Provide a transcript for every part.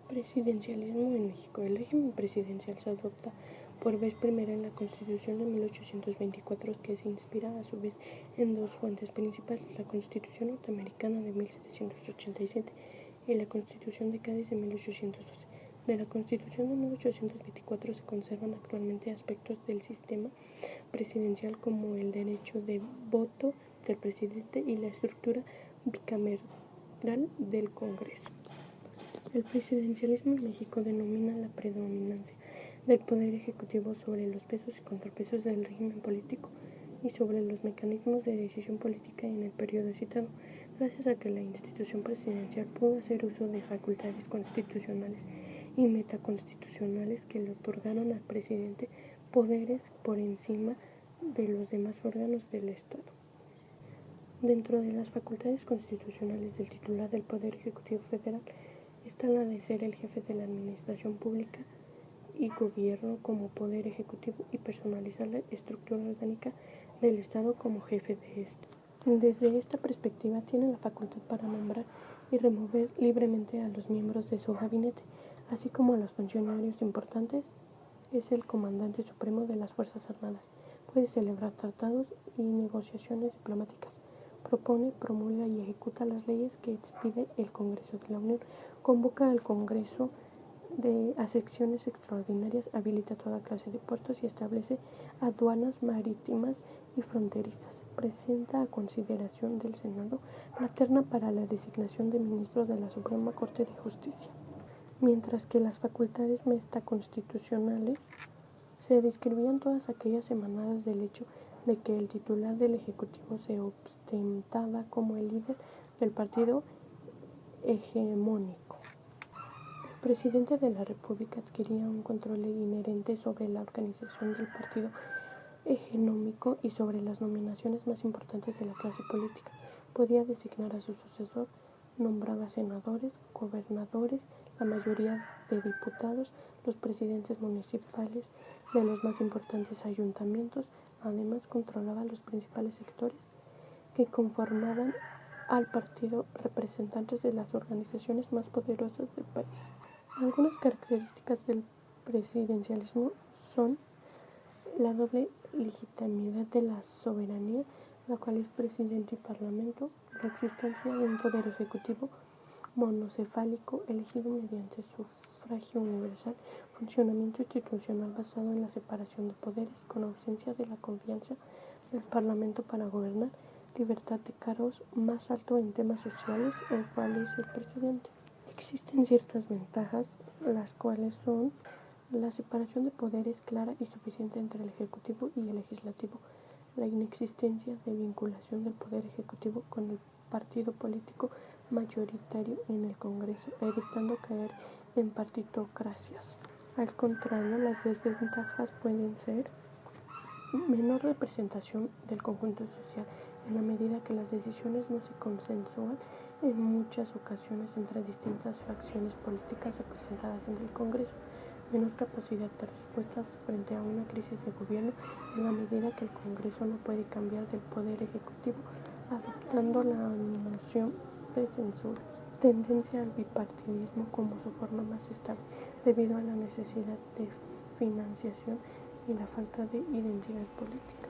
Presidencialismo en México. El régimen presidencial se adopta por vez primera en la Constitución de 1824, que se inspira a su vez en dos fuentes principales, la Constitución norteamericana de 1787 y la Constitución de Cádiz de 1812. De la Constitución de 1824 se conservan actualmente aspectos del sistema presidencial como el derecho de voto del presidente y la estructura bicameral del Congreso. El presidencialismo en México denomina la predominancia del poder ejecutivo sobre los pesos y contrapesos del régimen político y sobre los mecanismos de decisión política en el periodo citado, gracias a que la institución presidencial pudo hacer uso de facultades constitucionales y metaconstitucionales que le otorgaron al presidente poderes por encima de los demás órganos del Estado. Dentro de las facultades constitucionales del titular del Poder Ejecutivo Federal está la de ser el jefe de la administración pública y gobierno como poder ejecutivo y personalizar la estructura orgánica del Estado como jefe de este. Desde esta perspectiva tiene la facultad para nombrar y remover libremente a los miembros de su gabinete, así como a los funcionarios importantes. Es el comandante supremo de las Fuerzas Armadas. Puede celebrar tratados y negociaciones diplomáticas. Propone, promulga y ejecuta las leyes que expide el Congreso de la Unión. Convoca al Congreso a secciones extraordinarias, habilita toda clase de puertos y establece aduanas marítimas y fronterizas. Presenta a consideración del Senado la terna para la designación de ministros de la Suprema Corte de Justicia. Mientras que las facultades metaconstitucionales se describían todas aquellas emanadas del hecho de que el titular del Ejecutivo se ostentaba como el líder del partido hegemónico. El presidente de la República adquiría un control inherente sobre la organización del partido hegemónico y sobre las nominaciones más importantes de la clase política. Podía designar a su sucesor, nombraba senadores, gobernadores, la mayoría de diputados, los presidentes municipales de los más importantes ayuntamientos. Además, controlaba los principales sectores que conformaban al partido, representantes de las organizaciones más poderosas del país. Algunas características del presidencialismo son la doble legitimidad de la soberanía, la cual es presidente y parlamento, la existencia de un poder ejecutivo monocefálico elegido mediante sufragio universal, funcionamiento institucional basado en la separación de poderes, con ausencia de la confianza del parlamento para gobernar, libertad de cargos más alto en temas sociales, el cual es el presidente. Existen ciertas ventajas, las cuales son la separación de poderes clara y suficiente entre el Ejecutivo y el Legislativo, la inexistencia de vinculación del Poder Ejecutivo con el partido político mayoritario en el Congreso, evitando caer en partitocracias. Al contrario, las desventajas pueden ser menor representación del conjunto social, en la medida que las decisiones no se consensúan en muchas ocasiones entre distintas facciones políticas representadas en el Congreso, menor capacidad de respuestas frente a una crisis de gobierno, en la medida que el Congreso no puede cambiar del Poder Ejecutivo adoptando la moción de censura. Tendencia al bipartidismo como su forma más estable, debido a la necesidad de financiación y la falta de identidad política.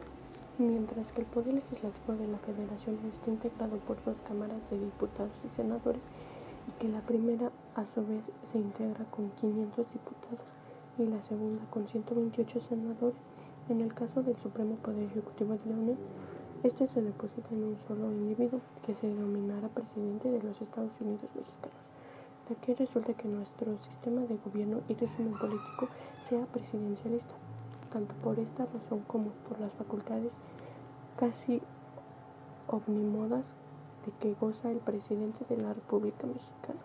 Mientras que el Poder Legislativo de la Federación está integrado por dos cámaras de diputados y senadores, y que la primera a su vez se integra con 500 diputados y la segunda con 128 senadores. En el caso del Supremo Poder Ejecutivo de la Unión, este se deposita en un solo individuo, que se denominará presidente de los Estados Unidos mexicanos. De aquí resulta que nuestro sistema de gobierno y régimen político sea presidencialista, tanto por esta razón como por las facultades casi omnímodas de que goza el presidente de la República Mexicana.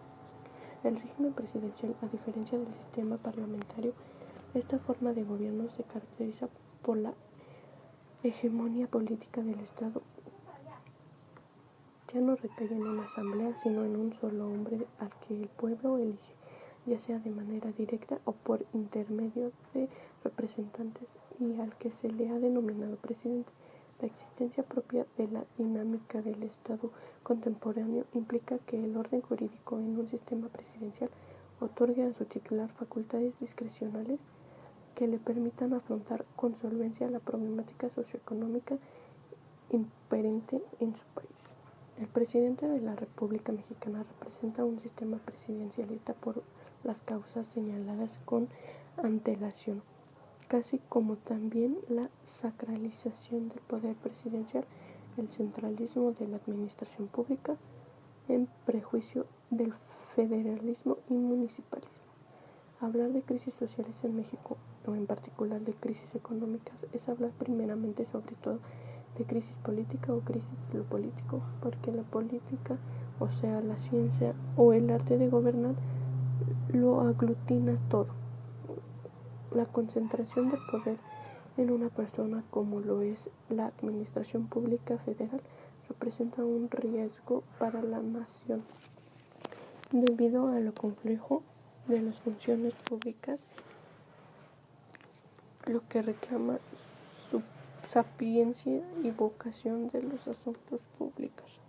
El régimen presidencial, a diferencia del sistema parlamentario, esta forma de gobierno se caracteriza por la hegemonía política del Estado. Ya no recae en una asamblea, sino en un solo hombre al que el pueblo elige, ya sea de manera directa o por intermedio de representantes, y al que se le ha denominado presidente. La existencia propia de la dinámica del Estado contemporáneo implica que el orden jurídico en un sistema presidencial otorga otorgue a su titular facultades discrecionales que le permitan afrontar con solvencia la problemática socioeconómica imperante en su país. El presidente de la República Mexicana representa un sistema presidencialista por las causas señaladas con antelación, casi como también la sacralización del poder presidencial, el centralismo de la administración pública, en prejuicio del federalismo y municipalismo. Hablar de crisis sociales en México, o en particular de crisis económicas, es hablar primeramente sobre todo de crisis política o crisis de lo político, porque la política, o sea, la ciencia o el arte de gobernar, lo aglutina todo. La concentración del poder en una persona, como lo es la administración pública federal, representa un riesgo para la nación, debido a lo complejo de las funciones públicas, lo que reclama su sapiencia y vocación de los asuntos públicos.